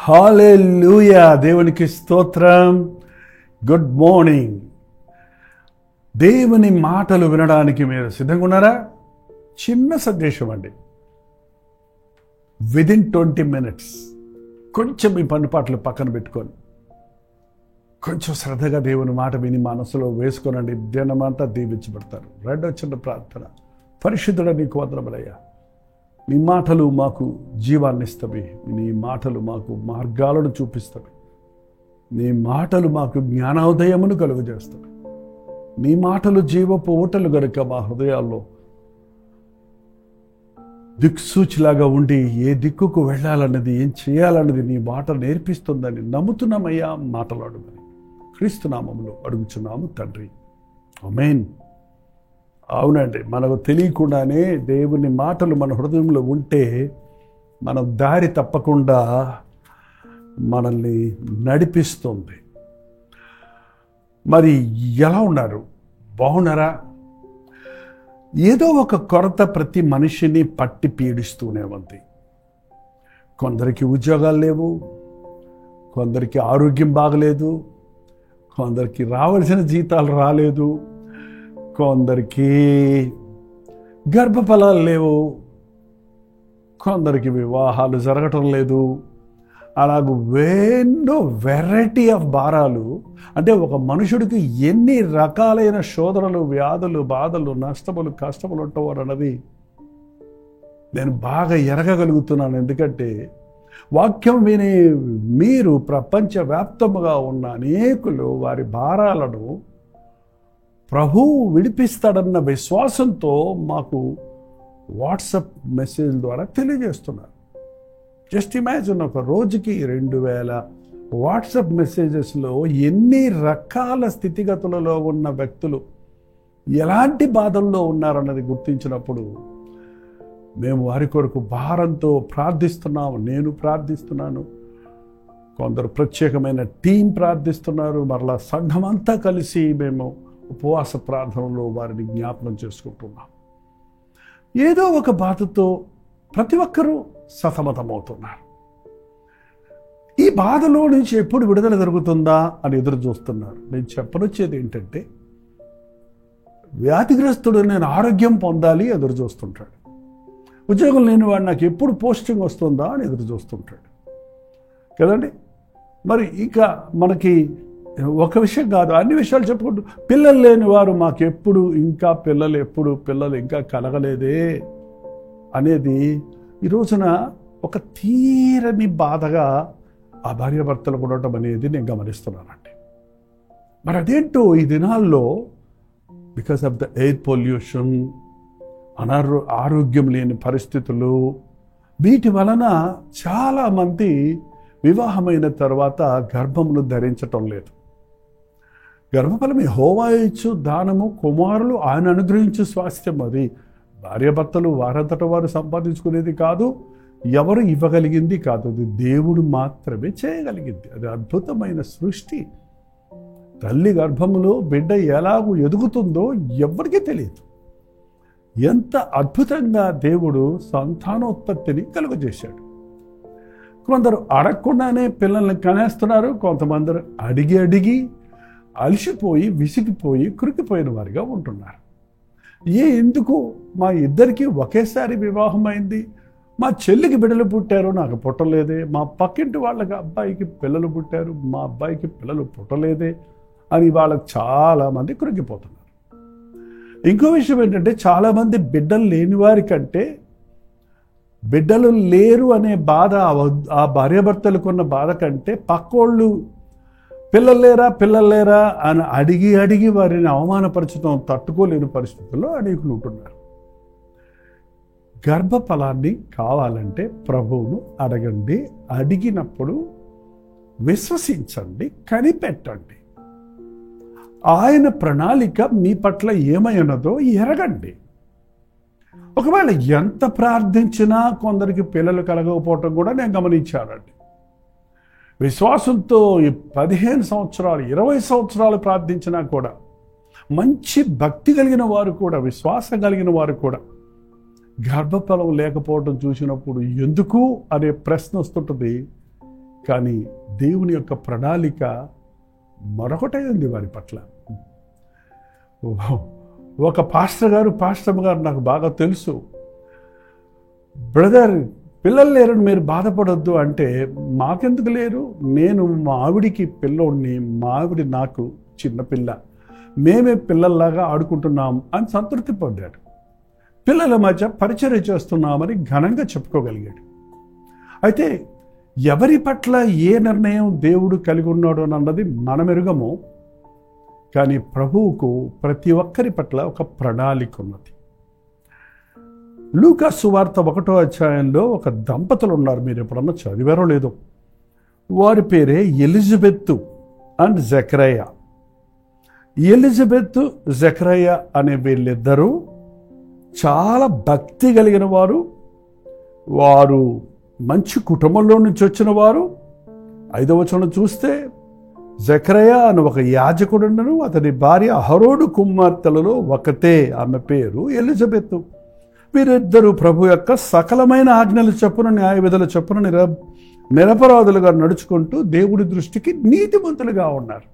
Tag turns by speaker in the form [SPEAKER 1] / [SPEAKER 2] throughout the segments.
[SPEAKER 1] హల్లెలూయా, దేవునికి స్తోత్రం. Good morning. దేవుని మాటలు వినడానికి మీరు సిద్ధంగా ఉన్నారా? చిన్న సందేశం అండి. విదిన్ 20 minutes కొంచెం మీ పన్నుపాట్లు పక్కన పెట్టుకొని కొంచెం శ్రద్ధగా దేవుని మాట విని మనసులో వేసుకోనండి. దినమంతా దీవించబడతారు. రెండో చిన్న ప్రార్థన. పరిశుద్ధుడ, నీకు వందనములయ్యా. నీ మాటలు మాకు జీవాన్ని ఇస్తవి. నీ మాటలు మాకు మార్గాలను చూపిస్తవి. నీ మాటలు మాకు జ్ఞానోదయమును కలుగజేస్తవి. నీ మాటలు జీవపు ఊటలు గనుక మా హృదయాల్లో దిక్సూచిలాగా ఉండి ఏ దిక్కుకు వెళ్ళాలన్నది, ఏం చేయాలన్నది నీ మాట నేర్పిస్తుందని నమ్ముతున్నామయ్యా. మాటలాడమని క్రీస్తు నామములో అడుగుచున్నాము తండ్రి, ఆమేన్. అవునండి, మనకు తెలియకుండానే దేవుని మాటలు మన హృదయంలో ఉంటే మనం దారి తప్పకుండా మనల్ని నడిపిస్తుంది. మరి ఎలా ఉన్నారు? బాగున్నారా? ఏదో ఒక కొరత ప్రతి మనిషిని పట్టి పీడిస్తూనే ఉంది. కొందరికి ఉద్యోగాలు లేవు, కొందరికి ఆరోగ్యం బాగలేదు, కొందరికి రావాల్సిన జీతాలు రాలేదు, కొందరికి గర్భఫలాలు లేవు, కొందరికి వివాహాలు జరగటం లేదు. అలాగూ ఎన్నో వెరైటీ ఆఫ్ భారాలు. అంటే ఒక మనుషుడికి ఎన్ని రకాలైన శోధనలు, వ్యాధులు, బాధలు, నష్టములు, కష్టములు ఉంటావు అన్నది నేను బాగా ఎరగగలుగుతున్నాను. ఎందుకంటే వాక్యం విని మీరు ప్రపంచవ్యాప్తముగా ఉన్న అనేకులు వారి భారాలను ప్రభువు విడిపిస్తాడన్న విశ్వాసంతో మాకు వాట్సాప్ మెసేజ్ ద్వారా తెలియజేస్తున్నారు. జస్ట్ ఇమాజిన్, ఒక రోజుకి 2000 వాట్సాప్ మెసేజెస్లో ఎన్ని రకాల స్థితిగతులలో ఉన్న వ్యక్తులు ఎలాంటి బాధల్లో ఉన్నారన్నది గుర్తించినప్పుడు మేము వారి కొరకు భారంతో ప్రార్థిస్తున్నాము. నేను ప్రార్థిస్తున్నాను, కొందరు ప్రత్యేకమైన టీం ప్రార్థిస్తున్నారు. మరలా సంఘం అంతా కలిసి మేము ఉపవాస ప్రార్థనలో వారిని జ్ఞాపనం చేసుకుంటున్నాం. ఏదో ఒక బాధతో ప్రతి ఒక్కరూ సతమతమవుతున్నారు. ఈ బాధలో నుంచి ఎప్పుడు విడుదల జరుగుతుందా అని ఎదురు చూస్తున్నారు. నేను చెప్పనొచ్చేది ఏంటంటే, వ్యాధిగ్రస్తుడు నేను ఆరోగ్యం పొందాలి ఎదురు చూస్తుంటాడు. ఉద్యోగం లేని వాడు నాకు ఎప్పుడు పోస్టింగ్ వస్తుందా అని ఎదురు చూస్తుంటాడు కదండి. మరి ఇంకా మనకి ఒక విషయం కాదు, అన్ని విషయాలు చెప్పుకుంటూ, పిల్లలు లేని వారు మాకు ఎప్పుడు ఇంకా పిల్లలు ఇంకా కలగలేదే అనేది ఈ రోజున ఒక తీరని బాధగా ఆ భార్యాభర్తలు ఉండటం అనేది నేను గమనిస్తున్నానండి. మరి అదేంటో ఈ దినాల్లో because of the air pollution, ఆరోగ్యం లేని పరిస్థితులు, వీటి వలన చాలామంది వివాహమైన తర్వాత గర్భమును ధరించటం లేదు. గర్భఫలం యెహోవా ఇచ్చు దానము, కుమారులు ఆయన అనుగ్రహించు స్వాస్థ్యం. అది భార్యాభర్తలు వారంతట వారు సంపాదించుకునేది కాదు, ఎవరు ఇవ్వగలిగింది కాదు, అది దేవుడు మాత్రమే చేయగలిగింది. అది అద్భుతమైన సృష్టి. తల్లి గర్భములో బిడ్డ ఎలాగూ ఎదుగుతుందో ఎవరికీ తెలియదు. ఎంత అద్భుతంగా దేవుడు సంతానోత్పత్తిని కలుగజేశాడు. కొందరు అడగకుండానే పిల్లల్ని కనేస్తున్నారు, కొంతమంది అడిగి అలసిపోయి విసిగిపోయి కురికిపోయిన వారిగా ఉంటున్నారు. ఎందుకు మా ఇద్దరికి ఒకేసారి వివాహం అయింది, మా చెల్లికి బిడ్డలు పుట్టారు, నాకు పుట్టలేదే, మా పక్కింటి వాళ్ళకి అబ్బాయికి పిల్లలు పుట్టారు, మా అబ్బాయికి పిల్లలు పుట్టలేదే అని వాళ్ళకి చాలామంది కురికిపోతున్నారు. ఇంకో విషయం ఏంటంటే, చాలామంది బిడ్డలు లేని వారి కంటే బిడ్డలు లేరు అనే బాధ, ఆ భార్యాభర్తలకున్న బాధ కంటే పక్కోళ్ళు పిల్లలు లేరా అని అడిగి వారిని అవమానపరచడం తట్టుకోలేని పరిస్థితుల్లో అనేకులు ఉంటున్నారు. గర్భఫలాన్ని కావాలంటే ప్రభువును అడగండి, అడిగినప్పుడు విశ్వసించండి, కనిపెట్టండి. ఆయన ప్రణాళిక మీ పట్ల ఏమై ఉన్నదో ఎరగండి. ఒకవేళ ఎంత ప్రార్థించినా కొందరికి పిల్లలు కలగకపోవటం కూడా నేను గమనించానండి. విశ్వాసంతో 15 సంవత్సరాలు 20 సంవత్సరాలు ప్రార్థించినా కూడా, మంచి భక్తి కలిగిన వారు కూడా, విశ్వాసం కలిగిన వారు కూడా గర్భఫలం లేకపోవడం చూసినప్పుడు ఎందుకు అనే ప్రశ్న వస్తుంటుంది. కానీ దేవుని యొక్క ప్రణాళిక మరొకటే ఉంది వారి పట్ల. ఒక పాస్టర్ గారు నాకు బాగా తెలుసు. బ్రదర్, పిల్లలు లేరని మీరు బాధపడొద్దు అంటే, మాకెందుకు లేరు, నేను మా ఆవిడికి పిల్లోడిని, మా ఆవిడ నాకు చిన్నపిల్ల, మేమే పిల్లల్లాగా ఆడుకుంటున్నాం అని సంతృప్తి పొందాడు. పిల్లల మధ్య పరిచర్య చేస్తున్నామని ఘనంగా చెప్పుకోగలిగాడు. అయితే ఎవరి పట్ల ఏ నిర్ణయం దేవుడు కలిగి ఉన్నాడు అన్నది మనమెరుగము. కానీ ప్రభువుకు ప్రతి ఒక్కరి పట్ల ఒక ప్రణాళిక ఉన్నది. లూకా సువార్త 1వ అధ్యాయంలో ఒక దంపతులు ఉన్నారు. మీరు ఎప్పుడన్నా చదివారో లేదో. వారి పేరే Elizabeth and Jakarayya. Elizabeth, Jakarayya అనే వీళ్ళిద్దరూ చాలా భక్తి కలిగిన వారు. వారు మంచి కుటుంబంలో నుంచి వచ్చిన వారు. 5వ వచనం చూస్తే, జకరయ్య అని ఒక యాజకుడుండను, అతని భార్య అహరోను కుమార్తెలలో ఒకతే, ఆమె పేరు ఎలిజబెత్. వీరిద్దరూ ప్రభు యొక్క సకలమైన ఆజ్ఞల చొప్పున, న్యాయ విధుల చొప్పున నిరపరాధులుగా నడుచుకుంటూ దేవుడి దృష్టికి నీతిమంతులుగా ఉన్నారు.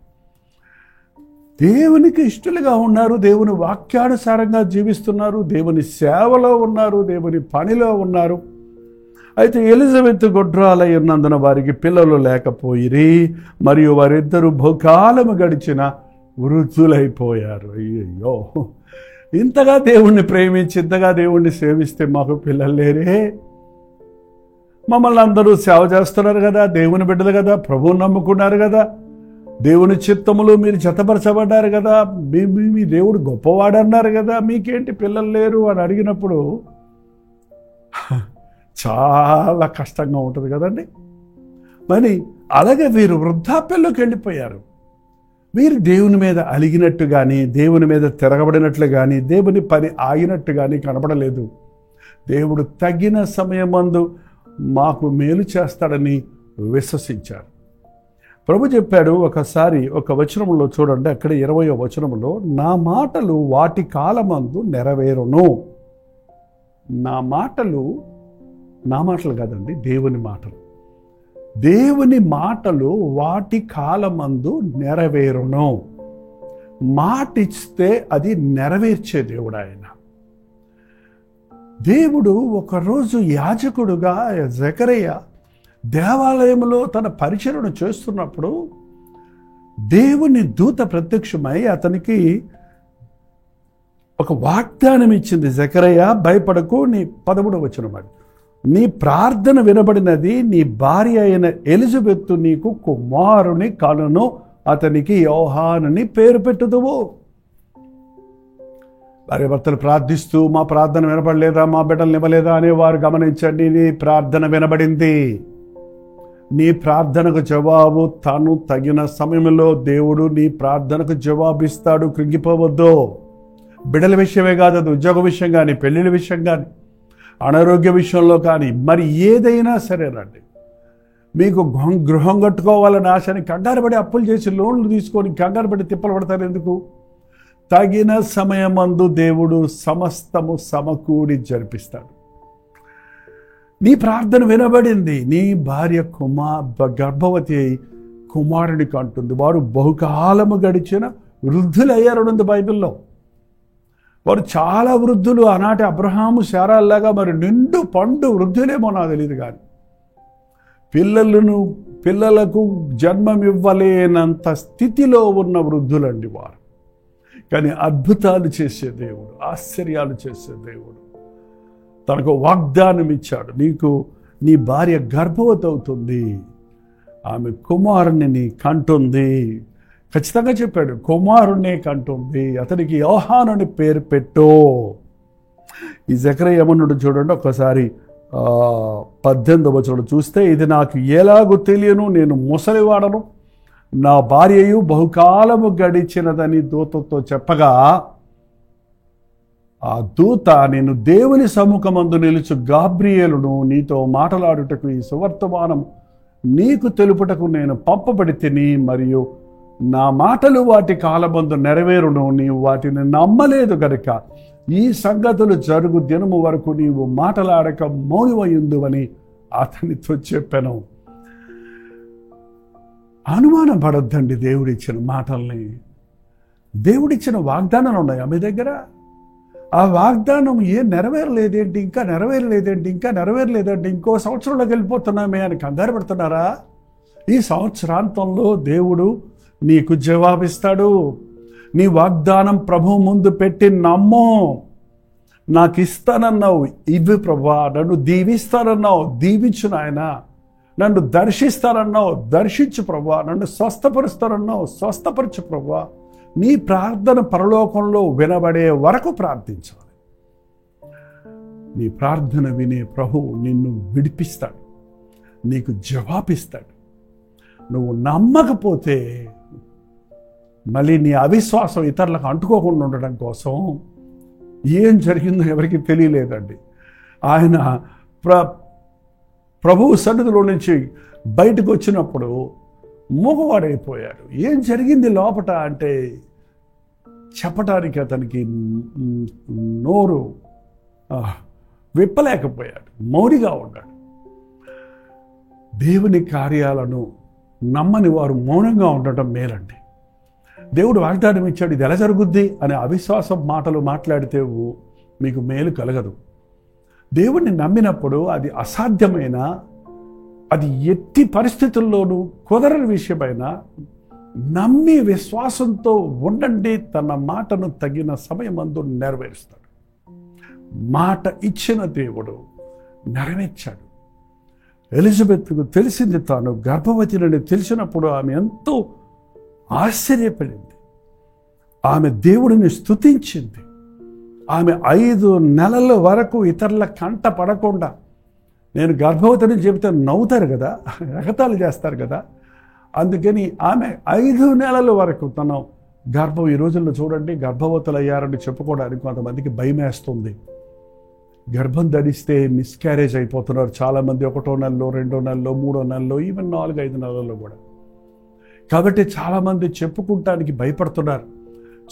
[SPEAKER 1] దేవునికి ఇష్టలుగా ఉన్నారు. దేవుని వాక్యానుసారంగా జీవిస్తున్నారు. దేవుని సేవలో ఉన్నారు. దేవుని పనిలో ఉన్నారు. అయితే ఎలిజబెత్ గొడ్రాలై ఉన్నందున వారికి పిల్లలు లేకపోయిరి. మరియు వారిద్దరూ బహుకాలము గడిచిన వృద్ధులైపోయారు. అయ్యయ్యో, ఇంతగా దేవుణ్ణి ప్రేమించి, ఇంతగా దేవుణ్ణి సేవిస్తే మాకు పిల్లలు లేరే, మమ్మల్ని అందరూ సేవ చేస్తున్నారు కదా, దేవుని బిడ్డలు కదా, ప్రభువుని నమ్ముకున్నారు కదా, దేవుని చిత్తములు మీరు జతపరచబడ్డారు కదా, మీ దేవుడు గొప్పవాడు అన్నారు కదా, మీకేంటి పిల్లలు లేరు అని అడిగినప్పుడు చాలా కష్టంగా ఉంటుంది కదండి. మరి అలాగే వీరు వృద్ధాప్యంలోకి వెళ్ళిపోయారు. వీరు దేవుని మీద అలిగినట్టు కానీ, దేవుని మీద తిరగబడినట్లు కానీ, దేవుని పని ఆగినట్టు కానీ కనపడలేదు. దేవుడు తగిన సమయమందు మాకు మేలు చేస్తాడని విశ్వసించారు. ప్రభు చెప్పాడు ఒకసారి ఒక వచనంలో చూడండి, అక్కడ 20వ వచనంలో, నా మాటలు వాటి కాలమందు నెరవేరును. నా మాటలు కాదండి, దేవుని మాటలు. దేవుని మాటలు వాటి కాలమందు నెరవేరును. మాటిస్తే అది నెరవేర్చే దేవుడు ఆయన. దేవుడు ఒకరోజు యాజకుడుగా జకరయ్య దేవాలయంలో తన పరిచర్యను చేస్తున్నప్పుడు దేవుని దూత ప్రత్యక్షమై అతనికి ఒక వాగ్దానం ఇచ్చింది. జకరయ్య, భయపడకు, నీ 13వ వచనం, నీ ప్రార్థన వినబడినది, నీ భార్య అయిన ఎలిజబెత్తు నీకు కుమారుని కనును, అతనికి యోహానుని పేరు పెట్టుదువు. భార్య భర్తలు ప్రార్థిస్తూ మా ప్రార్థన వినపడలేదా, మా బిడ్డలు ఇవ్వలేదా అనేవారు గమనించండి, నీ ప్రార్థన వినబడింది. నీ ప్రార్థనకు జవాబు తాను తగిన సమయంలో దేవుడు నీ ప్రార్థనకు జవాబిస్తాడు. కృంగిపోవద్దు. బిడ్డల విషయమే కాదు, అది ఉద్యోగ విషయం కానీ, పెళ్ళిళ్ళ విషయం కానీ, అనారోగ్య విషయంలో కానీ, మరి ఏదైనా సరేనండి. మీకు గృహం కట్టుకోవాలని ఆశని కంగారు పడి అప్పులు చేసి లోన్లు తీసుకొని కంగారు పడి తిప్పలు పడతారు ఎందుకు? తగిన సమయమందు దేవుడు సమస్తము సమకూడి జరిపిస్తాడు. నీ ప్రార్థన వినబడింది. నీ భార్య గర్భవతి అయి కుమారుని కంటుంది. వారు బహుకాలము గడిచిన వృద్ధులయ్యారు బైబిల్లో. వారు చాలా వృద్ధులు. ఆనాటి అబ్రహాము శారాల్లాగా మరి నిండు పండు వృద్ధులేమో నాకు తెలియదు, కానీ పిల్లలకు జన్మమివ్వలేనంత స్థితిలో ఉన్న వృద్ధులండి వారు. కానీ అద్భుతాలు చేసే దేవుడు, ఆశ్చర్యాలు చేసే దేవుడు తనకు వాగ్దానం ఇచ్చాడు. నీ భార్య గర్భవతి అవుతుంది, ఆమె కుమారుని కంటుంది. ఖచ్చితంగా చెప్పాడు, కుమారుణ్ణి కంటుంది, అతనికి యోహానుని పేరు పెట్టు. ఈ జకరయ్య ఏమన్నాడు చూడండి ఒకసారి, 18వ వచనం చూస్తే, ఇది నాకు ఎలాగో తెలియను, నేను ముసలివాడను, నా భార్యయు బహుకాలము గడిచినదని దూతతో చెప్పగా, ఆ దూత, నేను దేవుని సముఖమందు నిలుచు గాబ్రియేలును, నీతో మాట్లాడుటకు ఈ సువర్తమానం నీకు తెలుపుటకు నేను పంపబడి తిని, మరియు నా మాటలు వాటి కాలమందు నెరవేరును, నీవు వాటిని నమ్మలేదు గనుక ఈ సంగతులు జరుగు దినము వరకు నీవు మాటలాడక మౌనమయ్యుందువని అతనితో చెప్పాను. అనుమానం పడొద్దండి దేవుడిచ్చిన మాటల్ని. దేవుడిచ్చిన వాగ్దానాలు ఉన్నాయా మీ దగ్గర? ఆ వాగ్దానం నెరవేరలేదేంటి, ఇంకా నెరవేరలేదేంటి, ఇంకా నెరవేరలేదంటే ఇంకో సంవత్సరంలోకి వెళ్ళిపోతున్నామే అని కంగారు పడుతున్నారా? ఈ సంవత్సరాంతంలో దేవుడు నీకు జవాబిస్తాడు. నీ వాగ్దానం ప్రభు ముందు పెట్టి నమ్ము. నాకు ఇస్తానన్నావు, ఇవి ప్రభా. నన్ను దీవిస్తానన్నావు, దీవించు నాయన. నన్ను దర్శిస్తానన్నావు, దర్శించు ప్రభా. నన్ను స్వస్థపరుస్తానన్నావు, స్వస్థపరచు ప్రభా. నీ ప్రార్థన పరలోకంలో వినబడే వరకు ప్రార్థించాలి. నీ ప్రార్థన వినే ప్రభువు నిన్ను విడిపిస్తాడు, నీకు జవాబిస్తాడు. నువ్వు నమ్మకపోతే మళ్ళీ నీ అవిశ్వాసం ఇతరులకు అంటుకోకుండా ఉండడం కోసం ఏం జరిగిందో ఎవరికి తెలియలేదండి. ఆయన ప్రభువు సన్నిధిలో నుంచి బయటకు వచ్చినప్పుడు మూగవాడైపోయాడు. ఏం జరిగింది లోపట అంటే చెప్పటానికి అతనికి నోరు విప్పలేకపోయాడు, మౌనిగా ఉన్నాడు. దేవుని కార్యాలను నమ్మని వారు మౌనంగా ఉండటం మేలండి. దేవుడు వాగ్దానం ఇచ్చాడు, ఇది ఎలా జరుగుద్ది అనే అవిశ్వాసం మాటలు మాట్లాడితే మీకు మేలు కలగదు. దేవుణ్ణి నమ్మినప్పుడు అది అసాధ్యమైన, అది ఎట్టి పరిస్థితుల్లోనూ కుదరని విషయమైన నమ్మి విశ్వాసంతో ఉండండి. తన మాటను తగిన సమయమందు నెరవేరుస్తాడు. మాట ఇచ్చిన దేవుడు నెరవేర్చాడు. ఎలిజబెత్కు తెలిసింది తాను గర్భవతిని తెలిసినప్పుడు ఆమె ఎంతో ఆశ్చర్యపడింది. ఆమె దేవుడిని స్తుతించింది. ఆమె 5 నెలల వరకు ఇతరుల కంట పడకుండా, నేను గర్భవతిని చెబితే నవ్వుతారు కదా, ఎగతాళి చేస్తారు కదా, అందుకని ఆమె 5 నెలల వరకు తన గర్భం, ఈ రోజుల్లో చూడండి గర్భవతులు అయ్యారని చెప్పుకోవడానికి కొంతమందికి భయం వేస్తుంది. గర్భం ధరిస్తే మిస్క్యారేజ్ అయిపోతున్నారు చాలామంది. 1వ నెలలో, 2వ నెలలో, 3వ నెలలో, ఈవెన్ 4-5 నెలల్లో కూడా. కాబట్టి చాలామంది చెప్పుకోవటానికి భయపడుతున్నారు,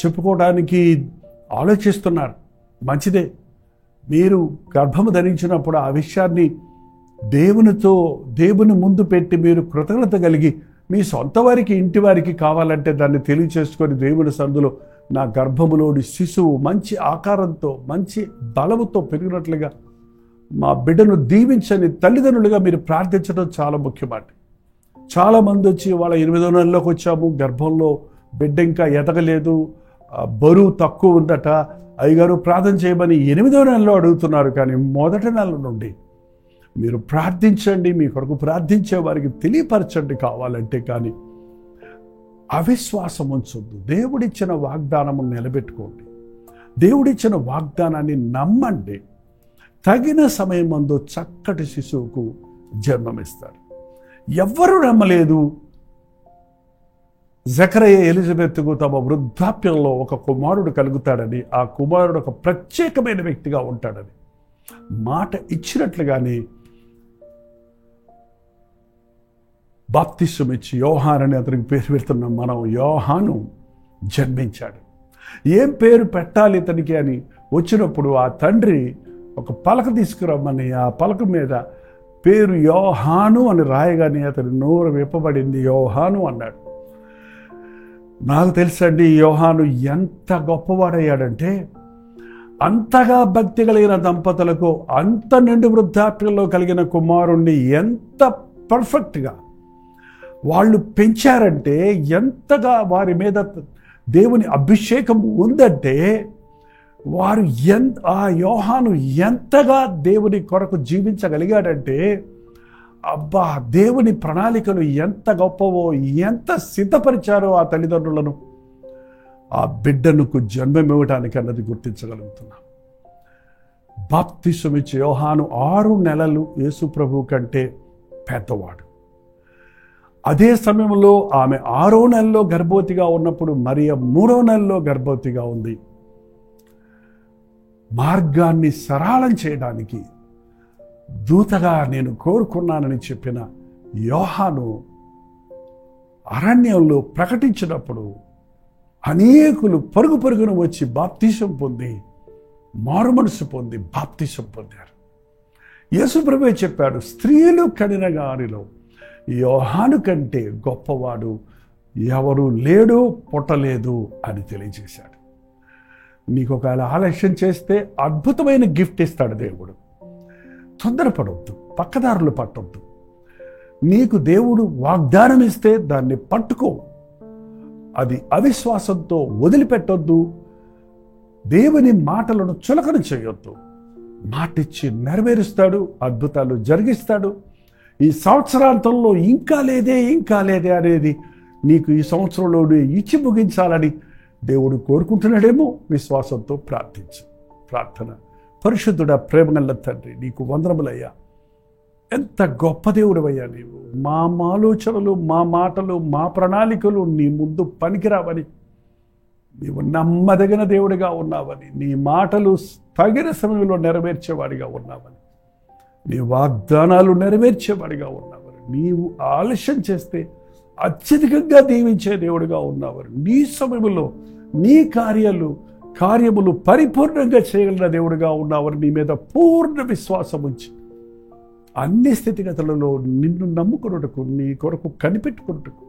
[SPEAKER 1] చెప్పుకోవడానికి ఆలోచిస్తున్నారు. మంచిదే, మీరు గర్భము ధరించినప్పుడు ఆ విషయాన్ని దేవుని ముందు పెట్టి మీరు కృతజ్ఞత కలిగి మీ సొంత వారికి, ఇంటి వారికి కావాలంటే దాన్ని తెలియచేసుకొని దేవుని సందులో నా గర్భములోని శిశువు మంచి ఆకారంతో, మంచి బలముతో పెరిగినట్లుగా మా బిడ్డను దీవించని తల్లిదండ్రులుగా మీరు ప్రార్థించడం చాలా ముఖ్యమాట. చాలామంది వచ్చి వాళ్ళ 8వ నెలలోకి వచ్చాము, గర్భంలో బిడ్డ ఇంకా ఎదగలేదు, బరువు తక్కువ ఉందట, అయ్యగారు ప్రార్థన చేయమని 8వ నెలలో అడుగుతున్నారు. కానీ మొదటి నెల నుండి మీరు ప్రార్థించండి, మీ కొరకు ప్రార్థించే వారికి తెలియపరచండి కావాలంటే. కానీ అవిశ్వాసం ఉంచొద్దు. దేవుడిచ్చిన వాగ్దానము నిలబెట్టుకోండి. దేవుడిచ్చిన వాగ్దానాన్ని నమ్మండి. తగిన సమయమందు చక్కటి శిశువుకు జన్మమిస్తారు. ఎవ్వరూ నమ్మలేదు. జకరయ్య ఎలిజబెత్కు తమ వృద్ధాప్యంలో ఒక కుమారుడు కలుగుతాడని, ఆ కుమారుడు ఒక ప్రత్యేకమైన వ్యక్తిగా ఉంటాడని మాట ఇచ్చినట్లుగానే బాప్తిస్మం ఇచ్చి యోహాను అని అతనికి పేరు పెడుతున్నాం మనం. యోహాను జన్మించాడు. ఏం పేరు పెట్టాలి ఇతనికి అని వచ్చినప్పుడు ఆ తండ్రి ఒక పలక తీసుకురమ్మని, ఆ పలక మీద పేరు యోహాను అని రాయగానే అతని నోరు విప్పబడింది. యోహాను అన్నాడు. నాకు తెలుసండి యోహాను ఎంత గొప్పవాడయ్యాడంటే, అంతగా భక్తి కలిగిన దంపతులకు అంత నిండు వృద్ధాప్యంలో కలిగిన కుమారుణ్ణి ఎంత పర్ఫెక్ట్గా వాళ్ళు పెంచారంటే, ఎంతగా వారి మీద దేవుని అభిషేకం ఉందంటే, వారు ఆ యోహాను ఎంతగా దేవుని కొరకు జీవించగలిగాడంటే, అబ్బా దేవుని ప్రణాళికలు ఎంత గొప్పవో, ఎంత సిద్ధపరిచారో ఆ తల్లిదండ్రులను ఆ బిడ్డనుకు జన్మమివ్వటానికి అన్నది గుర్తించగలుగుతున్నాం. బాప్తిస్మం ఇచ్చే యోహాను 6 నెలలు యేసు ప్రభు కంటే పెద్దవాడు. అదే సమయంలో ఆమె 6వ నెలలో గర్భవతిగా ఉన్నప్పుడు మరియ 3వ నెలలో గర్భవతిగా ఉంది. మార్గాన్ని సరళం చేయడానికి దూతగా నేను కోరుకున్నానని చెప్పిన యోహాను అరణ్యంలో ప్రకటించినప్పుడు అనేకులు పరుగు పరుగున వచ్చి బాప్తిసం పొంది మారుమనసు పొంది బాప్తిసం పొందారు. యేసుప్రభువే చెప్పాడు, స్త్రీలు కనిన వారిలో యోహాను కంటే గొప్పవాడు ఎవరు లేడు, పుట్టలేదు అని తెలియజేశాడు. నీకు ఒకవేళ ఆలస్యం చేస్తే అద్భుతమైన గిఫ్ట్ ఇస్తాడు దేవుడు. తొందరపడవద్దు, పక్కదారులు పట్టొద్దు. నీకు దేవుడు వాగ్దానం ఇస్తే దాన్ని పట్టుకో, అది అవిశ్వాసంతో వదిలిపెట్టొద్దు. దేవుని మాటలను చులకన చేయొద్దు. మాటిచ్చి నెరవేరుస్తాడు, అద్భుతాలు జరిగిస్తాడు. ఈ సంవత్సరాంతంలో ఇంకా లేదే అనేది నీకు ఈ సంవత్సరంలోనే ఇచ్చి ముగించాలని దేవుడు కోరుకుంటున్నాడేమో. విశ్వాసంతో ప్రార్థించు. ప్రార్థన. పరిశుద్ధుడా, ప్రేమగల తండ్రి, నీకు వందనములయ్యా. ఎంత గొప్ప దేవుడివయ్యా నీవు. మా ఆలోచనలు, మా మాటలు, మా ప్రణాళికలు నీ ముందు పనికిరావని, నీవు నమ్మదగిన దేవుడిగా ఉన్నావని, నీ మాటలు తగిన సమయంలో నెరవేర్చేవాడిగా ఉన్నావని, నీ వాగ్దానాలు నెరవేర్చేవాడిగా ఉన్నావని, నీవు ఆలస్యం చేస్తే అత్యధికంగా దీవించే దేవుడిగా ఉన్నావని, నీ సమయంలో నీ కార్యములు పరిపూర్ణంగా చేయగలిగిన దేవుడిగా ఉన్నావని నీ మీద పూర్ణ విశ్వాసం ఉంచి అన్ని స్థితిగతులలో నిన్ను నమ్ముకున్నటకు, నీ కొరకు కనిపెట్టుకున్నటకు,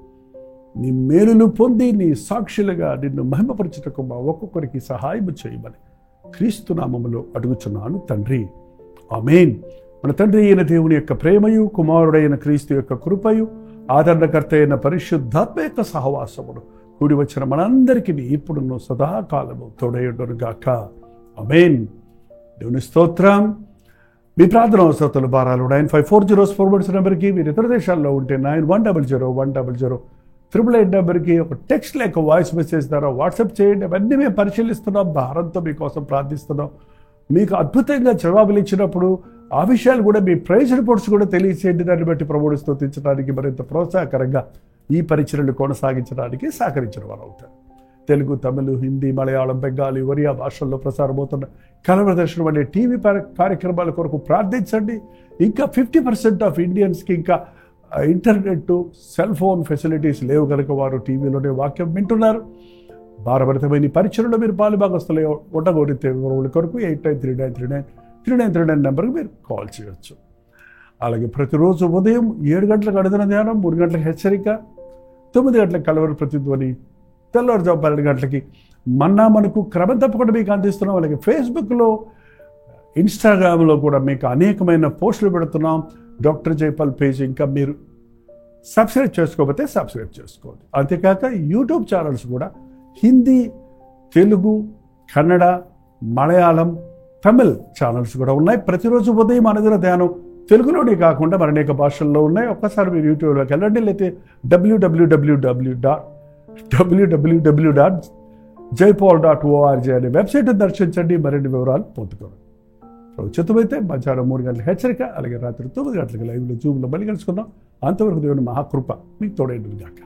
[SPEAKER 1] నీ మేలులు పొంది నీ సాక్షులుగా నిన్ను మహిమపరచుటకు మా ఒక్కొక్కరికి సహాయం చేయమని క్రీస్తు నామములో అడుగుచున్నాను తండ్రి. ఆమేన్. మన తండ్రి అయిన దేవుని యొక్క ప్రేమయు, కుమారుడైన క్రీస్తు యొక్క కృపయు, ఆదరణకర్త అయిన పరిశుద్ధాత్మ యొక్క సహవాసమును కూడి వచ్చిన మనందరికీ ఇప్పుడున్న సదాకాలము తోడయుండునుగాక. ఆమేన్. దేవుని స్తోత్రం. మీ ప్రార్థన అవసరతలు భారాలు 9540 నెంబర్కి, మీరు ఇతర దేశాల్లో ఉంటే 9100 నెంబర్కి ఒక టెక్స్ట్ లేక వాయిస్ మెసేజ్ ద్వారా వాట్సాప్ చేయండి. అవన్నీ మేము పరిశీలిస్తున్నాం, భారంతో మీకోసం ప్రార్థిస్తున్నాం. మీకు అద్భుతంగా జవాబులు ఇచ్చినప్పుడు ఆ విషయాలు కూడా మీ ప్రైజ్ రిపోర్ట్స్ కూడా తెలియచేయండి. దాన్ని బట్టి ప్రభువుని స్తుతించడానికి మరింత ప్రోత్సాహకరంగా ఈ పరిచర్యలు కొనసాగించడానికి సహకరించిన వారు అవుతారు. తెలుగు, తమిళ, హిందీ, మలయాళం, బెంగాలీ, ఒరియా భాషల్లో ప్రసారమవుతున్న కలవర దర్శనం అనే టీవీ కార్యక్రమాల కొరకు ప్రార్థించండి. ఇంకా 50% ఆఫ్ ఇండియన్స్కి ఇంకా ఇంటర్నెట్, సెల్ ఫోన్ ఫెసిలిటీస్ లేవు కనుక వారు టీవీలోనే వాక్యం వింటున్నారు. భారభరితమైన పరిచయంలో మీరు పాలుభాగస్తులు ఉండగోరితే వివరముల కొరకు 8939393939 నెంబర్కి మీరు కాల్ చేయవచ్చు. అలాగే ప్రతిరోజు ఉదయం 7 గంటలకు అనుదిన ధ్యానం, 3 గంటలకు హెచ్చరిక, 9 గంటలకు కలవర ప్రతిధ్వని, తెల్లవారుజాము 12 గంటలకి మన్నా మనకు క్రమం తప్పకుండా మీకు అందిస్తున్నాం. అలాగే ఫేస్బుక్లో, ఇన్స్టాగ్రామ్లో కూడా మీకు అనేకమైన పోస్టులు పెడుతున్నాం. డాక్టర్ జైపాల్ పేజ్ ఇంకా మీరు సబ్స్క్రైబ్ చేసుకోకపోతే సబ్స్క్రైబ్ చేసుకోండి. అంతేకాక యూట్యూబ్ ఛానల్స్ కూడా హిందీ, తెలుగు, కన్నడ, మలయాళం, తమిళ్ ఛానల్స్ కూడా ఉన్నాయి. ప్రతిరోజు ఉదయం అనుదిన ధ్యానం తెలుగులోనే కాకుండా మరి అనేక భాషల్లో ఉన్నాయి. ఒక్కసారి మీరు యూట్యూబ్లోకి వెళ్ళండి, లేకపోతే www.jaipal.org అనే వెబ్సైట్ దర్శించండి. మరిన్ని వివరాలు పొందుకోండి. ఉచితమైతే మధ్యాహ్నం 3 గంటల హెచ్చరిక, అలాగే రాత్రి 9 గంటలకు లైవ్లో జూమ్లో మళ్ళీ కలుసుకుందాం. అంతవరకు దేవుని మహాకృప మీకు తోడైండుగాక.